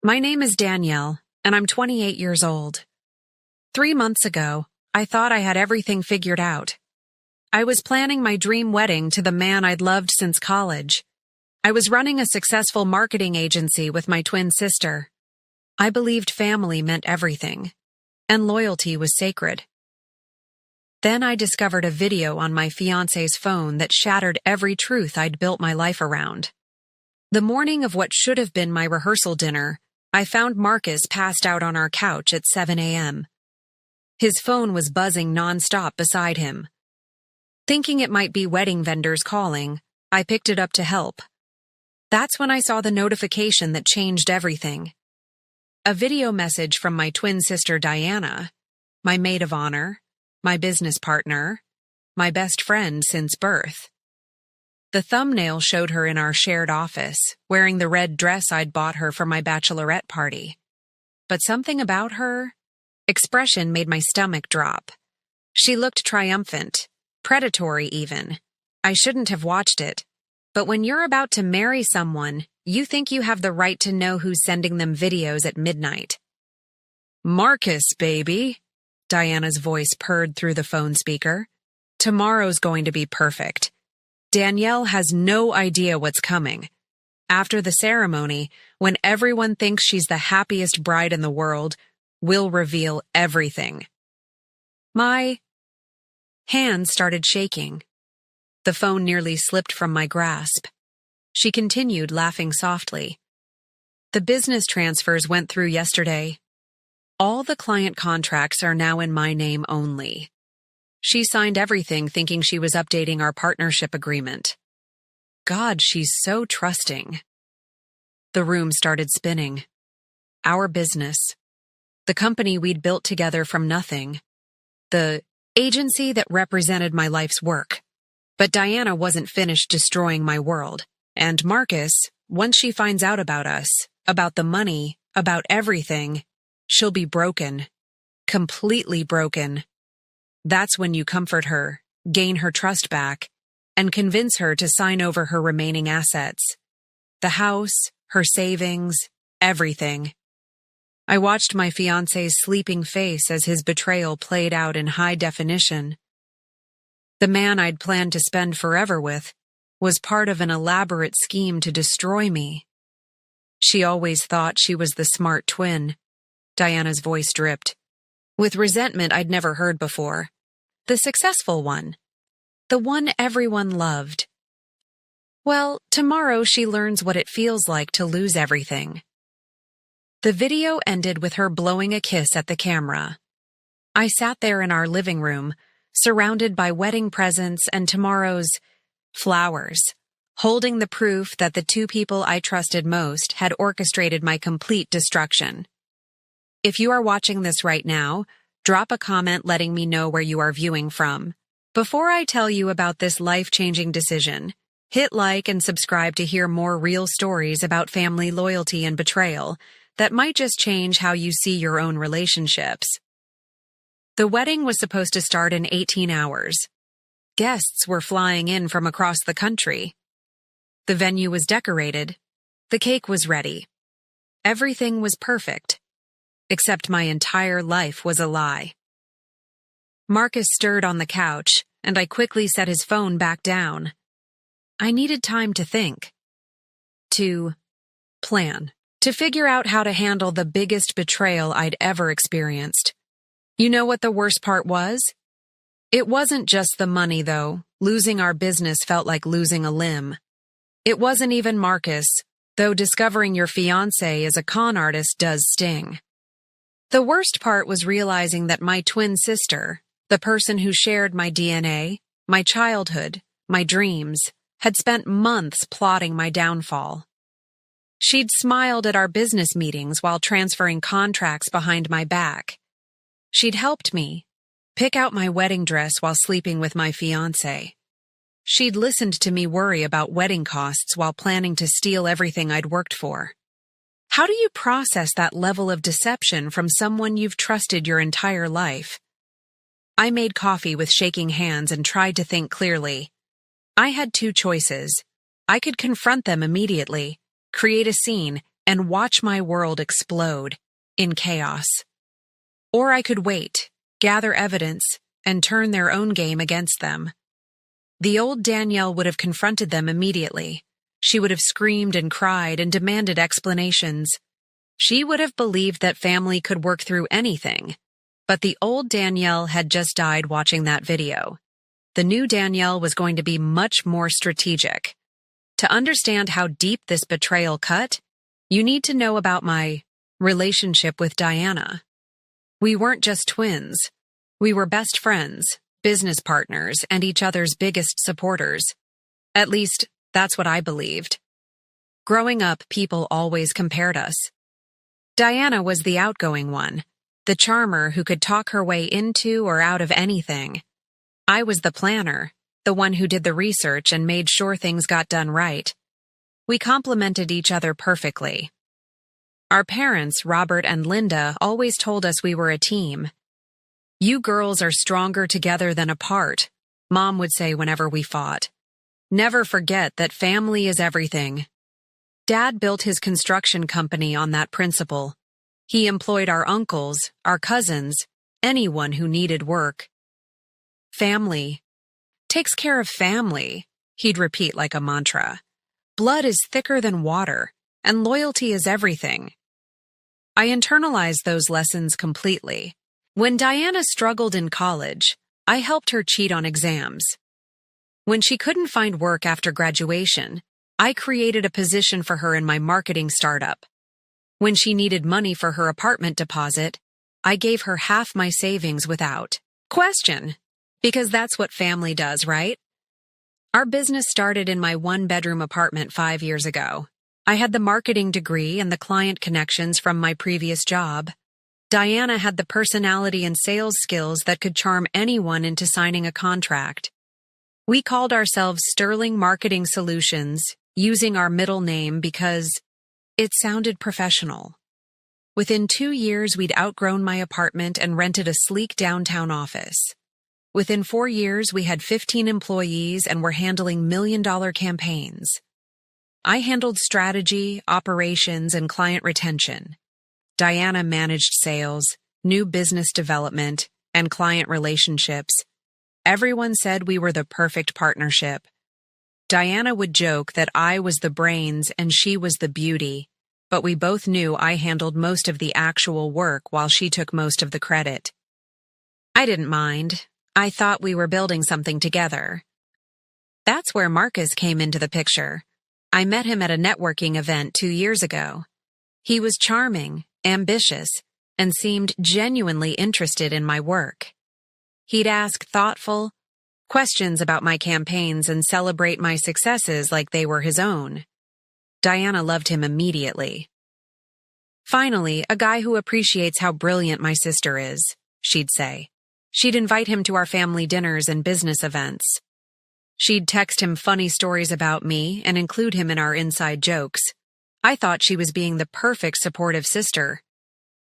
My name is Danielle, and I'm 28 years old. 3 months ago, I thought I had everything figured out. I was planning my dream wedding to the man I'd loved since college. I was running a successful marketing agency with my twin sister. I believed family meant everything, and loyalty was sacred. Then I discovered a video on my fiancé's phone that shattered every truth I'd built my life around. The morning of what should have been my rehearsal dinner, I found Marcus passed out on our couch at 7 a.m. His phone was buzzing nonstop beside him. Thinking it might be wedding vendors calling, I picked it up to help. That's when I saw the notification that changed everything. A video message from my twin sister Diana, my maid of honor, my business partner, my best friend since birth. The thumbnail showed her in our shared office, wearing the red dress I'd bought her for my bachelorette party. But something about her expression made my stomach drop. She looked triumphant, predatory even. I shouldn't have watched it. But when you're about to marry someone, you think you have the right to know who's sending them videos at midnight. "Marcus, baby," Diana's voice purred through the phone speaker. "Tomorrow's going to be perfect. Danielle has no idea what's coming. After the ceremony, when everyone thinks she's the happiest bride in the world, we'll reveal everything." My hands started shaking. The phone nearly slipped from my grasp. She continued, laughing softly. "The business transfers went through yesterday. All the client contracts are now in my name only. She signed everything thinking she was updating our partnership agreement. God, she's so trusting." The room started spinning. Our business. The company we'd built together from nothing. The agency that represented my life's work. But Diana wasn't finished destroying my world. And Marcus, once she finds out about us, about the money, about everything, she'll be broken. Completely broken. That's when you comfort her, gain her trust back, and convince her to sign over her remaining assets. The house, her savings, everything. I watched my fiancé's sleeping face as his betrayal played out in high definition. The man I'd planned to spend forever with was part of an elaborate scheme to destroy me. She always thought she was the smart twin. Diana's voice dripped. With resentment I'd never heard before. The successful one. The one everyone loved. Well, tomorrow she learns what it feels like to lose everything. The video ended with her blowing a kiss at the camera. I sat there in our living room, surrounded by wedding presents and tomorrow's flowers, holding the proof that the two people I trusted most had orchestrated my complete destruction. If you are watching this right now, drop a comment letting me know where you are viewing from. Before I tell you about this life-changing decision, hit like and subscribe to hear more real stories about family loyalty and betrayal that might just change how you see your own relationships. The wedding was supposed to start in 18 hours. Guests were flying in from across the country. The venue was decorated. The cake was ready. Everything was perfect. Except my entire life was a lie. Marcus stirred on the couch, and I quickly set his phone back down. I needed time to think. To plan. To figure out how to handle the biggest betrayal I'd ever experienced. You know what the worst part was? It wasn't just the money, though. Losing our business felt like losing a limb. It wasn't even Marcus, though discovering your fiancé as a con artist does sting. The worst part was realizing that my twin sister, the person who shared my DNA, my childhood, my dreams, had spent months plotting my downfall. She'd smiled at our business meetings while transferring contracts behind my back. She'd helped me pick out my wedding dress while sleeping with my fiancé. She'd listened to me worry about wedding costs while planning to steal everything I'd worked for. How do you process that level of deception from someone you've trusted your entire life? I made coffee with shaking hands and tried to think clearly. I had two choices. I could confront them immediately, create a scene, and watch my world explode in chaos. Or I could wait, gather evidence, and turn their own game against them. The old Danielle would have confronted them immediately. She would have screamed and cried and demanded explanations. She would have believed that family could work through anything. But the old Danielle had just died watching that video. The new Danielle was going to be much more strategic. To understand how deep this betrayal cut, you need to know about my relationship with Diana. We weren't just twins. We were best friends, business partners, and each other's biggest supporters. At least, that's what I believed. Growing up, people always compared us. Diana was the outgoing one, the charmer who could talk her way into or out of anything. I was the planner, the one who did the research and made sure things got done right. We complemented each other perfectly. Our parents, Robert and Linda, always told us we were a team. "You girls are stronger together than apart," Mom would say whenever we fought. "Never forget that family is everything." Dad built his construction company on that principle. He employed our uncles, our cousins, anyone who needed work. "Family takes care of family," he'd repeat like a mantra. "Blood is thicker than water, and loyalty is everything." I internalized those lessons completely. When Diana struggled in college, I helped her cheat on exams. When she couldn't find work after graduation, I created a position for her in my marketing startup. When she needed money for her apartment deposit, I gave her half my savings without question. Because that's what family does, right? Our business started in my one-bedroom apartment 5 years ago. I had the marketing degree and the client connections from my previous job. Diana had the personality and sales skills that could charm anyone into signing a contract. We called ourselves Sterling Marketing Solutions, using our middle name because it sounded professional. Within 2 years, we'd outgrown my apartment and rented a sleek downtown office. Within 4 years, we had 15 employees and were handling million-dollar campaigns. I handled strategy, operations, and client retention. Diana managed sales, new business development, and client relationships. Everyone said we were the perfect partnership. Diana would joke that I was the brains and she was the beauty, but we both knew I handled most of the actual work while she took most of the credit. I didn't mind. I thought we were building something together. That's where Marcus came into the picture. I met him at a networking event 2 years ago. He was charming, ambitious, and seemed genuinely interested in my work. He'd ask thoughtful questions about my campaigns and celebrate my successes like they were his own. Diana loved him immediately. "Finally, a guy who appreciates how brilliant my sister is," she'd say. She'd invite him to our family dinners and business events. She'd text him funny stories about me and include him in our inside jokes. I thought she was being the perfect supportive sister.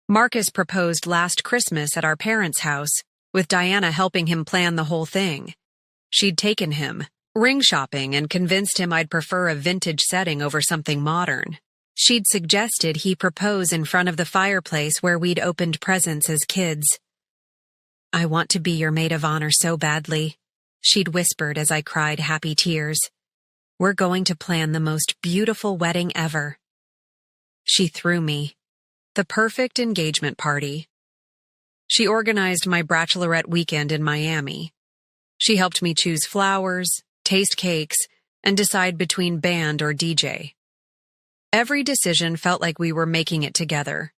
Marcus proposed last Christmas at our parents' house, with Diana helping him plan the whole thing. She'd taken him ring shopping and convinced him I'd prefer a vintage setting over something modern. She'd suggested he propose in front of the fireplace where we'd opened presents as kids. "I want to be your maid of honor so badly," she'd whispered as I cried happy tears. "We're going to plan the most beautiful wedding ever." She threw me the perfect engagement party. She organized my bachelorette weekend in Miami. She helped me choose flowers, taste cakes, and decide between band or DJ. Every decision felt like we were making it together.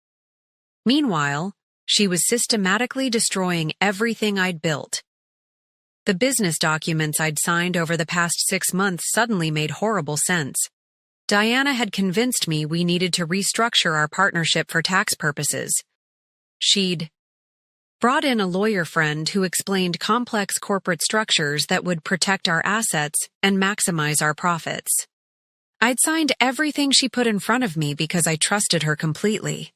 Meanwhile, she was systematically destroying everything I'd built. The business documents I'd signed over the past 6 months suddenly made horrible sense. Diana had convinced me we needed to restructure our partnership for tax purposes. She'd brought in a lawyer friend who explained complex corporate structures that would protect our assets and maximize our profits. I'd signed everything she put in front of me because I trusted her completely.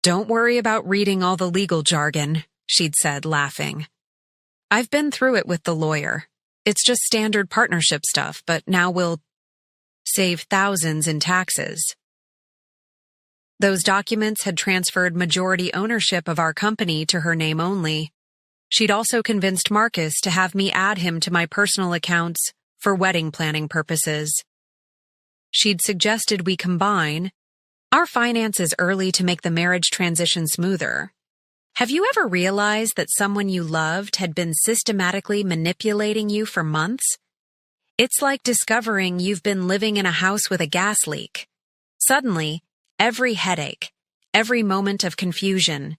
"Don't worry about reading all the legal jargon," she'd said, laughing. "I've been through it with the lawyer. It's just standard partnership stuff, but now we'll save thousands in taxes." Those documents had transferred majority ownership of our company to her name only. She'd also convinced Marcus to have me add him to my personal accounts for wedding planning purposes. She'd suggested we combine our finances early to make the marriage transition smoother. Have you ever realized that someone you loved had been systematically manipulating you for months? It's like discovering you've been living in a house with a gas leak. Suddenly, every headache, every moment of confusion,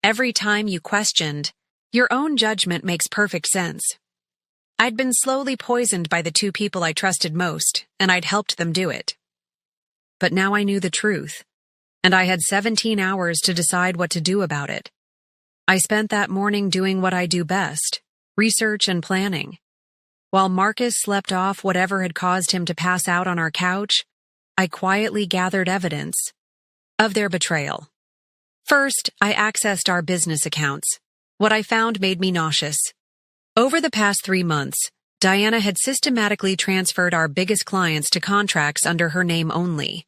every time you questioned, your own judgment makes perfect sense. I'd been slowly poisoned by the two people I trusted most, and I'd helped them do it. But now I knew the truth, and I had 17 hours to decide what to do about it. I spent that morning doing what I do best, research and planning. While Marcus slept off whatever had caused him to pass out on our couch, I quietly gathered evidence of their betrayal. First, I accessed our business accounts. What I found made me nauseous. Over the past 3 months, Diana had systematically transferred our biggest clients to contracts under her name only.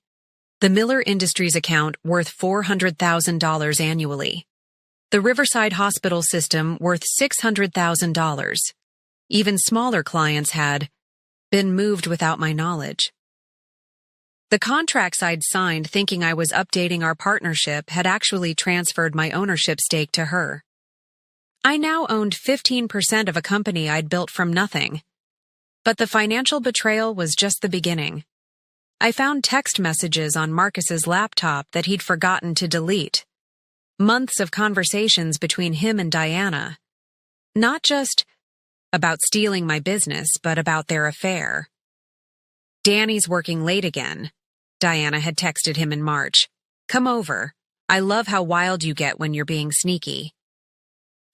The Miller Industries account worth $400,000 annually. The Riverside Hospital system worth $600,000. Even smaller clients had been moved without my knowledge. The contracts I'd signed thinking I was updating our partnership had actually transferred my ownership stake to her. I now owned 15% of a company I'd built from nothing. But the financial betrayal was just the beginning. I found text messages on Marcus's laptop that he'd forgotten to delete. Months of conversations between him and Diana. Not just about stealing my business, but about their affair. "Danny's working late again," Diana had texted him in March. "Come over. I love how wild you get when you're being sneaky."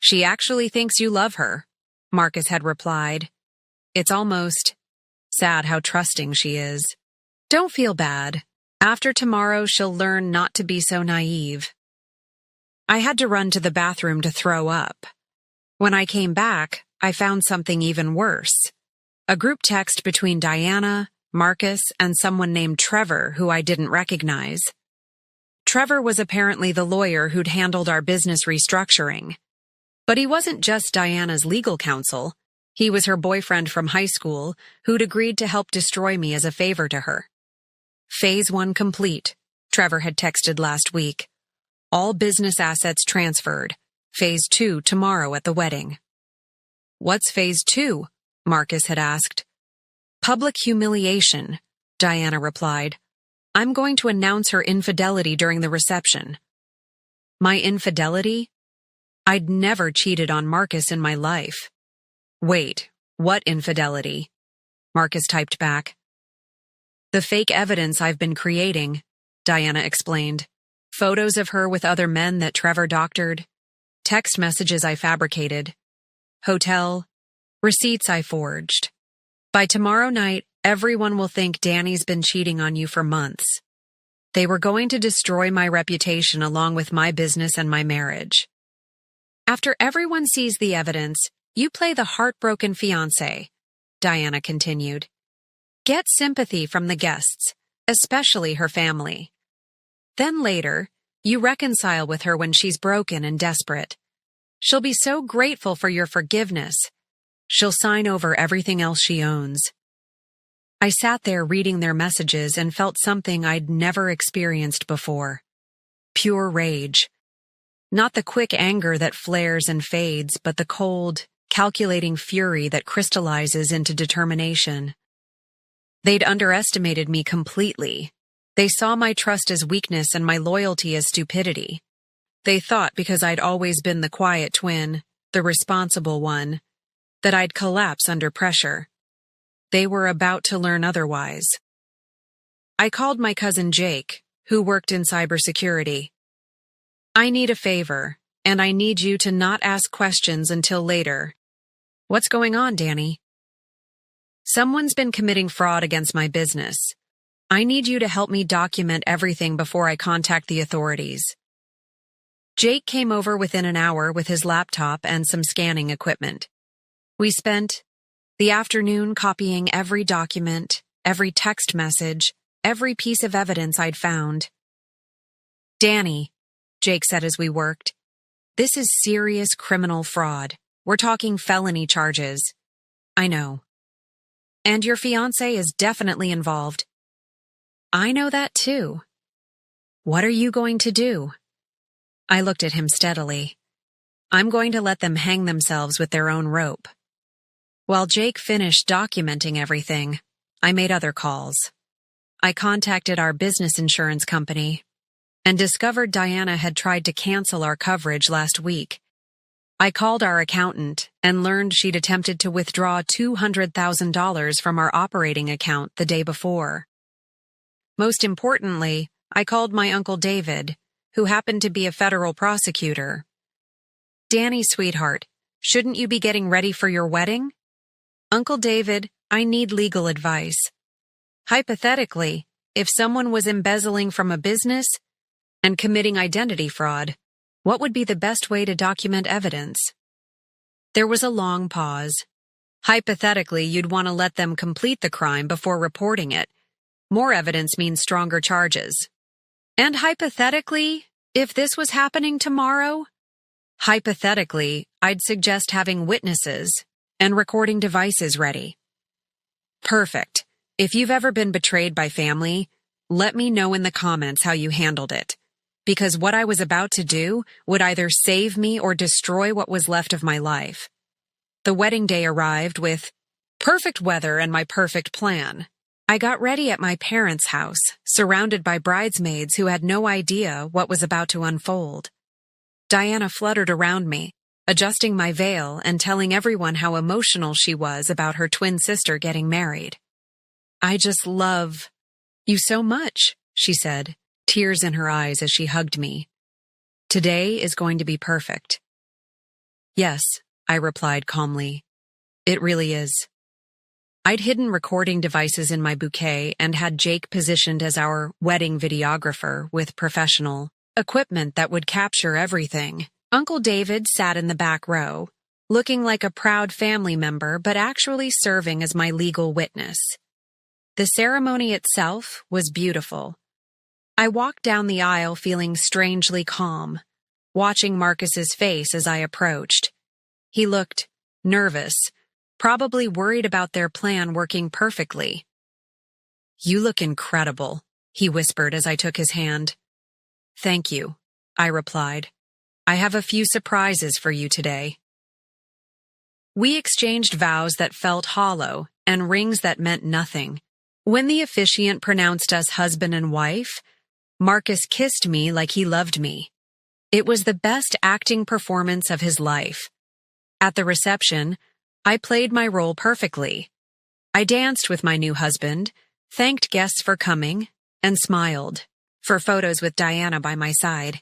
"She actually thinks you love her," Marcus had replied. "It's almost sad how trusting she is. Don't feel bad. After tomorrow, she'll learn not to be so naive." I had to run to the bathroom to throw up. When I came back, I found something even worse. A group text between Diana, Marcus, and someone named Trevor who I didn't recognize. Trevor was apparently the lawyer who'd handled our business restructuring. But he wasn't just Diana's legal counsel. He was her boyfriend from high school who'd agreed to help destroy me as a favor to her. "Phase 1 complete," Trevor had texted last week. "All business assets transferred. Phase 2 tomorrow at the wedding." "What's Phase 2? Marcus had asked. "Public humiliation," Diana replied. "I'm going to announce her infidelity during the reception." My infidelity? I'd never cheated on Marcus in my life. "Wait, what infidelity?" Marcus typed back. "The fake evidence I've been creating," Diana explained. "Photos of her with other men that Trevor doctored, text messages I fabricated, hotel, receipts I forged. By tomorrow night, everyone will think Danny's been cheating on you for months. They were going to destroy my reputation along with my business and my marriage. After everyone sees the evidence, you play the heartbroken fiancé," Diana continued. "Get sympathy from the guests, especially her family. Then later, you reconcile with her when she's broken and desperate. She'll be so grateful for your forgiveness. She'll sign over everything else she owns." I sat there reading their messages and felt something I'd never experienced before. Pure rage. Not the quick anger that flares and fades, but the cold, calculating fury that crystallizes into determination. They'd underestimated me completely. They saw my trust as weakness and my loyalty as stupidity. They thought because I'd always been the quiet twin, the responsible one, that I'd collapse under pressure. They were about to learn otherwise. I called my cousin Jake, who worked in cybersecurity. "I need a favor, and I need you to not ask questions until later." "What's going on, Danny?" "Someone's been committing fraud against my business. I need you to help me document everything before I contact the authorities." Jake came over within an hour with his laptop and some scanning equipment. We spent the afternoon copying every document, every text message, every piece of evidence I'd found. Danny, Jake said as we worked, this is serious criminal fraud. We're talking felony charges. I know. And your fiancé is definitely involved. I know that too. What are you going to do? I looked at him steadily. I'm going to let them hang themselves with their own rope. While Jake finished documenting everything, I made other calls. I contacted our business insurance company and discovered Diana had tried to cancel our coverage last week. I called our accountant and learned she'd attempted to withdraw $200,000 from our operating account the day before. Most importantly, I called my Uncle David, who happened to be a federal prosecutor. Danny, sweetheart, shouldn't you be getting ready for your wedding? Uncle David, I need legal advice. Hypothetically, if someone was embezzling from a business and committing identity fraud, what would be the best way to document evidence? There was a long pause. Hypothetically, you'd want to let them complete the crime before reporting it. More evidence means stronger charges. And hypothetically, if this was happening tomorrow? Hypothetically, I'd suggest having witnesses and recording devices ready. Perfect. If you've ever been betrayed by family, let me know in the comments how you handled it. Because what I was about to do would either save me or destroy what was left of my life. The wedding day arrived with perfect weather and my perfect plan. I got ready at my parents' house, surrounded by bridesmaids who had no idea what was about to unfold. Diana fluttered around me, adjusting my veil and telling everyone how emotional she was about her twin sister getting married. I just love you so much, she said, tears in her eyes as she hugged me. Today is going to be perfect. Yes, I replied calmly. It really is. I'd hidden recording devices in my bouquet and had Jake positioned as our wedding videographer with professional equipment that would capture everything. Uncle David sat in the back row, looking like a proud family member but actually serving as my legal witness. The ceremony itself was beautiful. I walked down the aisle feeling strangely calm, watching Marcus's face as I approached. He looked nervous, probably worried about their plan working perfectly. You look incredible, he whispered as I took his hand. Thank you, I replied. I have a few surprises for you today. We exchanged vows that felt hollow and rings that meant nothing. When the officiant pronounced us husband and wife, Marcus kissed me like he loved me. It was the best acting performance of his life. At the reception, I played my role perfectly. I danced with my new husband, thanked guests for coming, and smiled for photos with Diana by my side.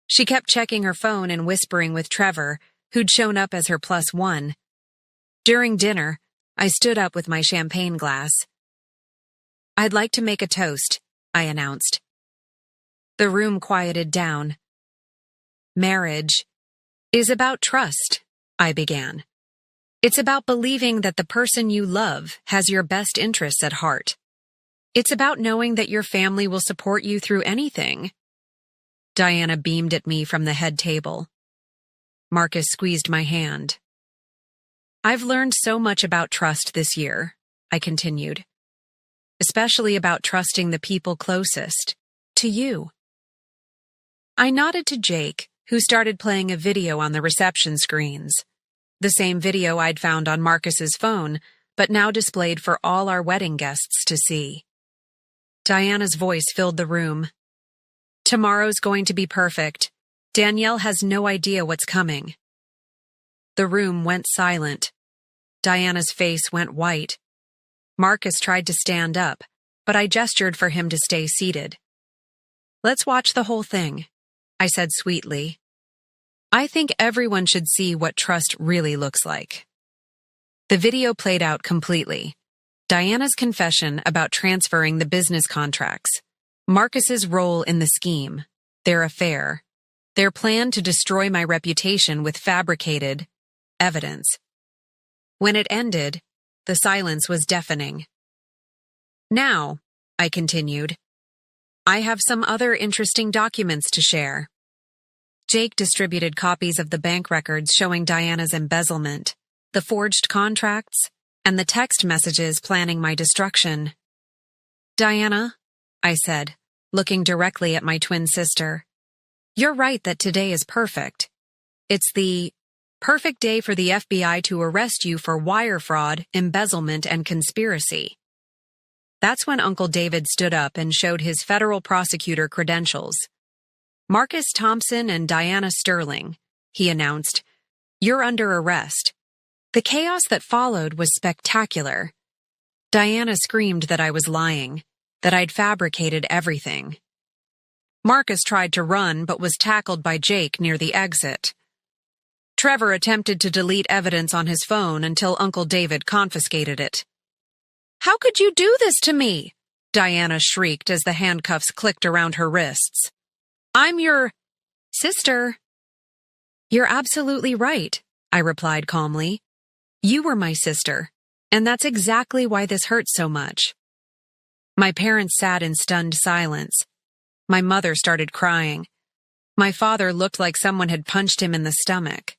She kept checking her phone and whispering with Trevor, who'd shown up as her +1. During dinner, I stood up with my champagne glass. I'd like to make a toast, I announced. The room quieted down. Marriage is about trust, I began. It's about believing that the person you love has your best interests at heart. It's about knowing that your family will support you through anything. Diana beamed at me from the head table. Marcus squeezed my hand. I've learned so much about trust this year, I continued. Especially about trusting the people closest to you. I nodded to Jake, who started playing a video on the reception screens. The same video I'd found on Marcus's phone, but now displayed for all our wedding guests to see. Diana's voice filled the room. Tomorrow's going to be perfect. Danielle has no idea what's coming. The room went silent. Diana's face went white. Marcus tried to stand up, but I gestured for him to stay seated. Let's watch the whole thing, I said sweetly. I think everyone should see what trust really looks like. The video played out completely. Diana's confession about transferring the business contracts, Marcus's role in the scheme, their affair, their plan to destroy my reputation with fabricated evidence. When it ended, the silence was deafening. Now, I continued, I have some other interesting documents to share. Jake distributed copies of the bank records showing Diana's embezzlement, the forged contracts, and the text messages planning my destruction. Diana, I said, looking directly at my twin sister, you're right that today is perfect. It's the perfect day for the FBI to arrest you for wire fraud, embezzlement, and conspiracy. That's when Uncle David stood up and showed his federal prosecutor credentials. Marcus Thompson and Diana Sterling, he announced, you're under arrest. The chaos that followed was spectacular. Diana screamed that I was lying, that I'd fabricated everything. Marcus tried to run but was tackled by Jake near the exit. Trevor attempted to delete evidence on his phone until Uncle David confiscated it. How could you do this to me? Diana shrieked as the handcuffs clicked around her wrists. I'm your sister. You're absolutely right, I replied calmly. You were my sister, and that's exactly why this hurts so much. My parents sat in stunned silence. My mother started crying. My father looked like someone had punched him in the stomach.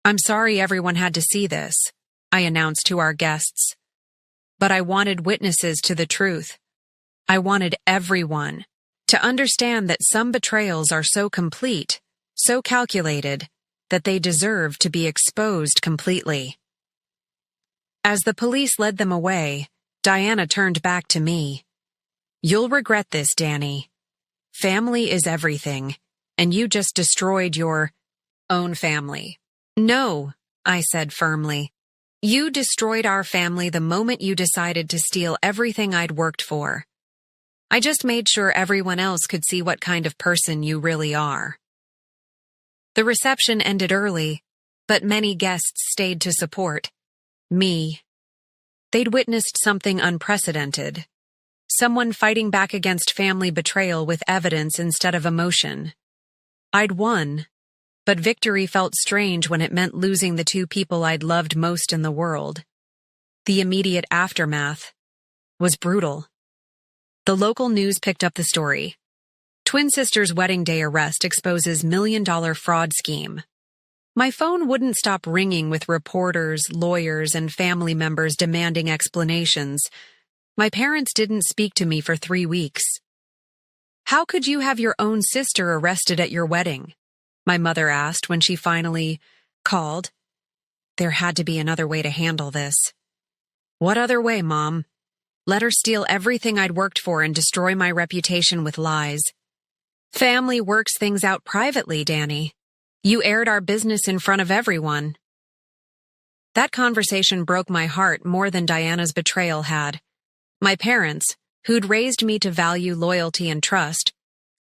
I'm sorry everyone had to see this, I announced to our guests. But I wanted witnesses to the truth. I wanted everyone to understand that some betrayals are so complete, so calculated, that they deserve to be exposed completely. As the police led them away, Diana turned back to me. You'll regret this, Danny. Family is everything, and you just destroyed your own family. No, I said firmly. You destroyed our family the moment you decided to steal everything I'd worked for. I just made sure everyone else could see what kind of person you really are. The reception ended early, but many guests stayed to support me. They'd witnessed something unprecedented. Someone fighting back against family betrayal with evidence instead of emotion. I'd won, but victory felt strange when it meant losing the two people I'd loved most in the world. The immediate aftermath was brutal. The local news picked up the story. Twin sister's wedding day arrest exposes $1 million fraud scheme. My phone wouldn't stop ringing with reporters, lawyers, and family members demanding explanations. My parents didn't speak to me for 3 weeks. How could you have your own sister arrested at your wedding? My mother asked when she finally called. There had to be another way to handle this. What other way, Mom? Let her steal everything I'd worked for and destroy my reputation with lies. Family works things out privately, Danny. You aired our business in front of everyone. That conversation broke my heart more than Diana's betrayal had. My parents, who'd raised me to value loyalty and trust,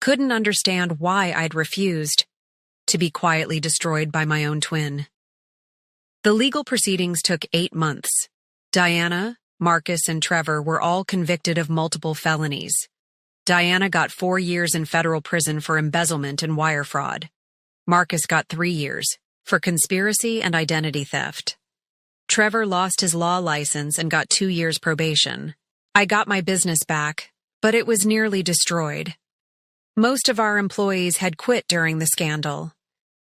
couldn't understand why I'd refused to be quietly destroyed by my own twin. The legal proceedings took 8 months. Diana, Marcus, and Trevor were all convicted of multiple felonies. Diana got 4 years in federal prison for embezzlement and wire fraud. Marcus got 3 years for conspiracy and identity theft. Trevor lost his law license and got 2 years probation. I got my business back, but it was nearly destroyed. Most of our employees had quit during the scandal.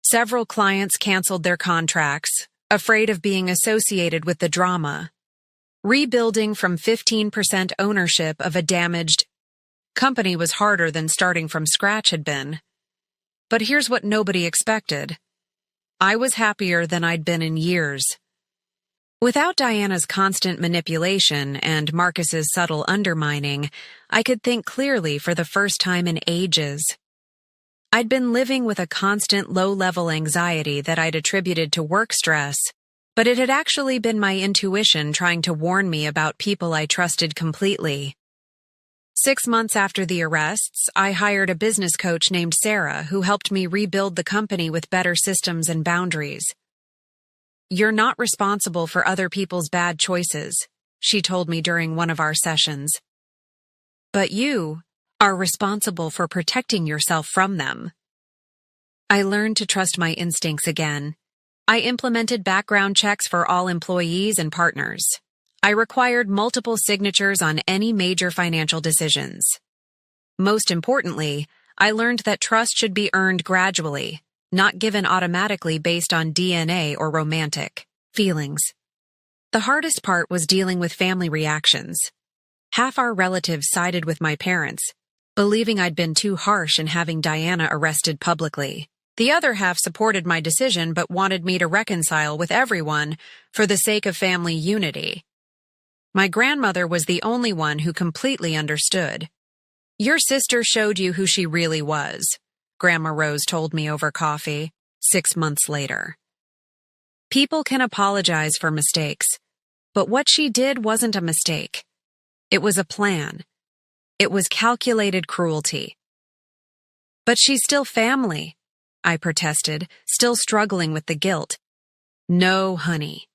Several clients canceled their contracts, afraid of being associated with the drama. Rebuilding from 15% ownership of a damaged company was harder than starting from scratch had been. But here's what nobody expected. I was happier than I'd been in years. Without Diana's constant manipulation and Marcus's subtle undermining, I could think clearly for the first time in ages. I'd been living with a constant low-level anxiety that I'd attributed to work stress, but it had actually been my intuition trying to warn me about people I trusted completely. 6 months after the arrests, I hired a business coach named Sarah who helped me rebuild the company with better systems and boundaries. You're not responsible for other people's bad choices, she told me during one of our sessions. But you are responsible for protecting yourself from them. I learned to trust my instincts again. I implemented background checks for all employees and partners. I required multiple signatures on any major financial decisions. Most importantly, I learned that trust should be earned gradually, not given automatically based on DNA or romantic feelings. The hardest part was dealing with family reactions. Half our relatives sided with my parents, believing I'd been too harsh in having Diana arrested publicly. The other half supported my decision but wanted me to reconcile with everyone for the sake of family unity. My grandmother was the only one who completely understood. "Your sister showed you who she really was," Grandma Rose told me over coffee 6 months later. People can apologize for mistakes, but what she did wasn't a mistake. It was a plan. It was calculated cruelty. "But she's still family," I protested, still struggling with the guilt. "No, honey.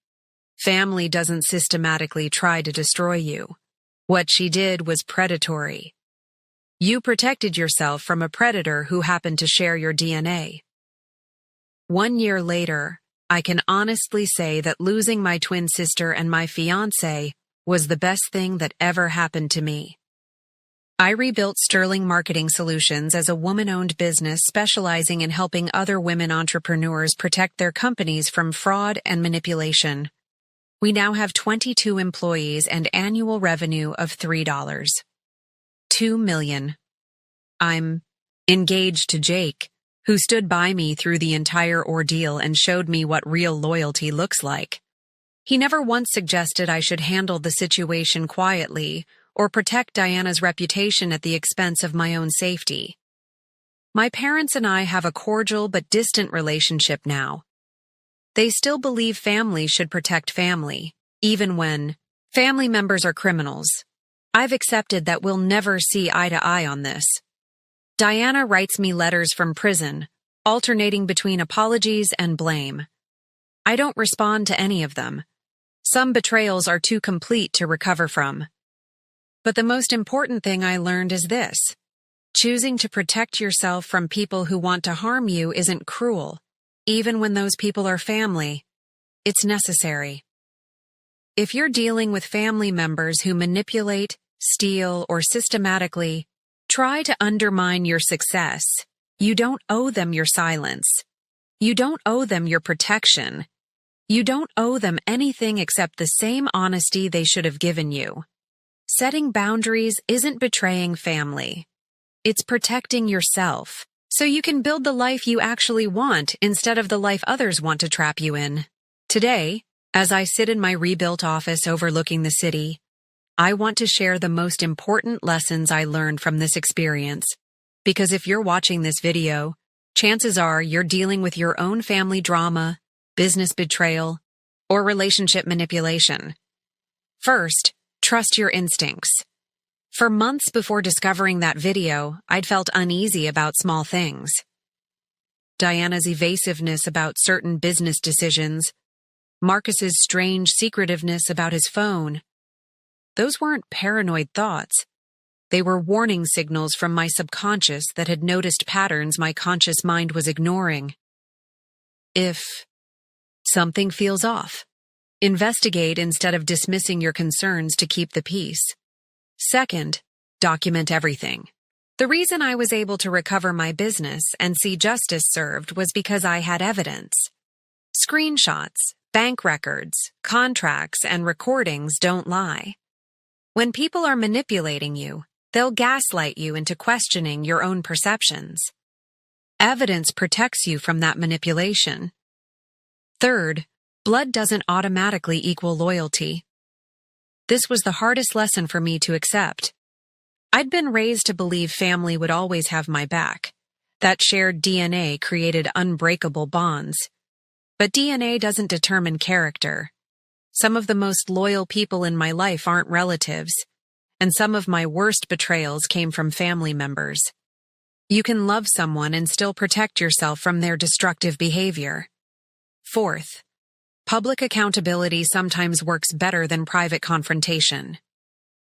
Family doesn't systematically try to destroy you. What she did was predatory. You protected yourself from a predator who happened to share your DNA." 1 year later, I can honestly say that losing my twin sister and my fiancé was the best thing that ever happened to me. I rebuilt Sterling Marketing Solutions as a woman-owned business specializing in helping other women entrepreneurs protect their companies from fraud and manipulation. We now have 22 employees and annual revenue of $2 million. I'm engaged to Jake, who stood by me through the entire ordeal and showed me what real loyalty looks like. He never once suggested I should handle the situation quietly or protect Diana's reputation at the expense of my own safety. My parents and I have a cordial but distant relationship now. They still believe family should protect family, even when family members are criminals. I've accepted that we'll never see eye to eye on this. Diana writes me letters from prison, alternating between apologies and blame. I don't respond to any of them. Some betrayals are too complete to recover from. But the most important thing I learned is this: choosing to protect yourself from people who want to harm you isn't cruel, even when those people are family. It's necessary. If you're dealing with family members who manipulate, steal, or systematically try to undermine your success, you don't owe them your silence. You don't owe them your protection. You don't owe them anything except the same honesty they should have given you. Setting boundaries isn't betraying family. It's protecting yourself, so you can build the life you actually want instead of the life others want to trap you in. Today, as I sit in my rebuilt office overlooking the city, I want to share the most important lessons I learned from this experience, because if you're watching this video, chances are you're dealing with your own family drama, business betrayal, or relationship manipulation. First, trust your instincts. For months before discovering that video, I'd felt uneasy about small things. Diana's evasiveness about certain business decisions, Marcus's strange secretiveness about his phone. Those weren't paranoid thoughts. They were warning signals from my subconscious that had noticed patterns my conscious mind was ignoring. If something feels off, investigate instead of dismissing your concerns to keep the peace. Second, document everything. The reason I was able to recover my business and see justice served was because I had evidence. Screenshots, bank records, contracts, and recordings don't lie. When people are manipulating you, they'll gaslight you into questioning your own perceptions. Evidence protects you from that manipulation. Third, blood doesn't automatically equal loyalty. This was the hardest lesson for me to accept. I'd been raised to believe family would always have my back. That shared DNA created unbreakable bonds. But DNA doesn't determine character. Some of the most loyal people in my life aren't relatives, and some of my worst betrayals came from family members. You can love someone and still protect yourself from their destructive behavior. Fourth, public accountability sometimes works better than private confrontation.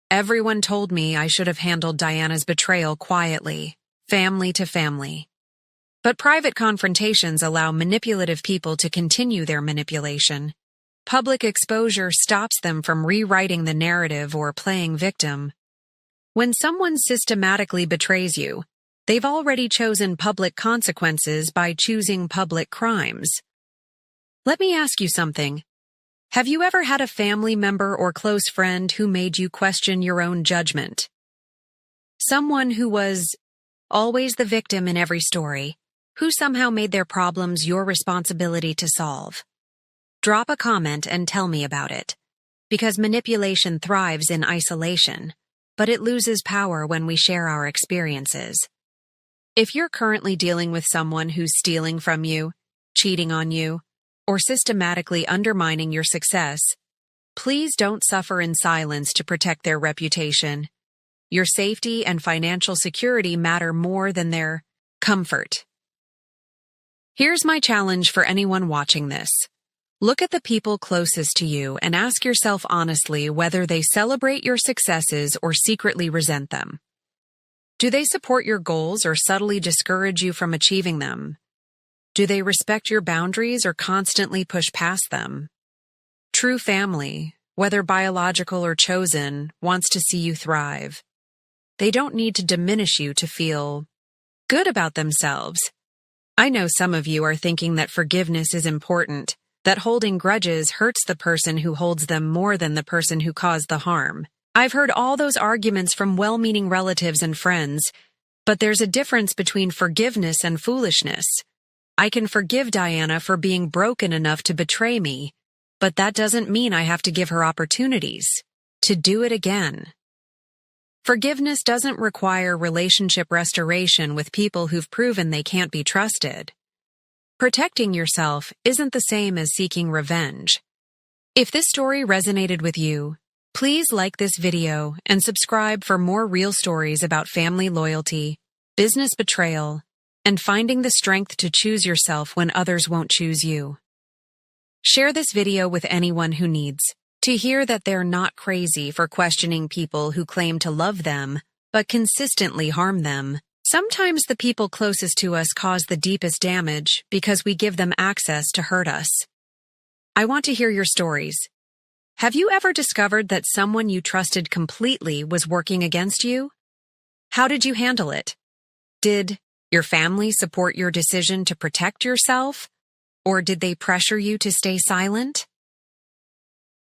Everyone told me I should have handled Diana's betrayal quietly, family to family. But private confrontations allow manipulative people to continue their manipulation. Public exposure stops them from rewriting the narrative or playing victim. When someone systematically betrays you, they've already chosen public consequences by choosing public crimes. Let me ask you something. Have you ever had a family member or close friend who made you question your own judgment? Someone who was always the victim in every story, who somehow made their problems your responsibility to solve. Drop a comment and tell me about it. Because manipulation thrives in isolation, but it loses power when we share our experiences. If you're currently dealing with someone who's stealing from you, cheating on you, or systematically undermining your success, please don't suffer in silence to protect their reputation. Your safety and financial security matter more than their comfort. Here's my challenge for anyone watching this. Look at the people closest to you and ask yourself honestly whether they celebrate your successes or secretly resent them. Do they support your goals or subtly discourage you from achieving them? Do they respect your boundaries or constantly push past them? True family, whether biological or chosen, wants to see you thrive. They don't need to diminish you to feel good about themselves. I know some of you are thinking that forgiveness is important, that holding grudges hurts the person who holds them more than the person who caused the harm. I've heard all those arguments from well-meaning relatives and friends, but there's a difference between forgiveness and foolishness. I can forgive Diana for being broken enough to betray me, but that doesn't mean I have to give her opportunities to do it again. Forgiveness doesn't require relationship restoration with people who've proven they can't be trusted. Protecting yourself isn't the same as seeking revenge. If this story resonated with you, please like this video and subscribe for more real stories about family loyalty, business betrayal, and finding the strength to choose yourself when others won't choose you. Share this video with anyone who needs to hear that they're not crazy for questioning people who claim to love them, but consistently harm them. Sometimes the people closest to us cause the deepest damage because we give them access to hurt us. I want to hear your stories. Have you ever discovered that someone you trusted completely was working against you? How did you handle it? Did your family support your decision to protect yourself, or did they pressure you to stay silent?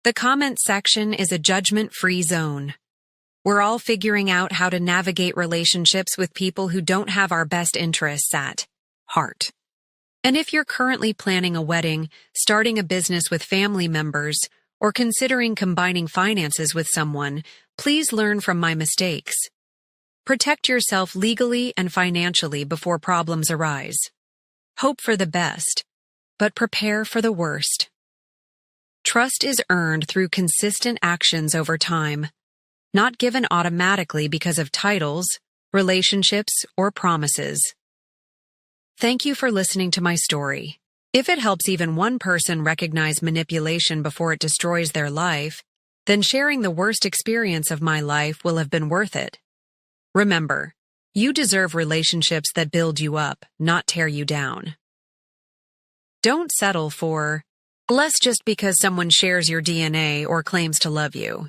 The comment section is a judgment-free zone. We're all figuring out how to navigate relationships with people who don't have our best interests at heart. And if you're currently planning a wedding, starting a business with family members, or considering combining finances with someone, please learn from my mistakes. Protect yourself legally and financially before problems arise. Hope for the best, but prepare for the worst. Trust is earned through consistent actions over time, not given automatically because of titles, relationships, or promises. Thank you for listening to my story. If it helps even one person recognize manipulation before it destroys their life, then sharing the worst experience of my life will have been worth it. Remember, you deserve relationships that build you up, not tear you down. Don't settle for less just because someone shares your DNA or claims to love you.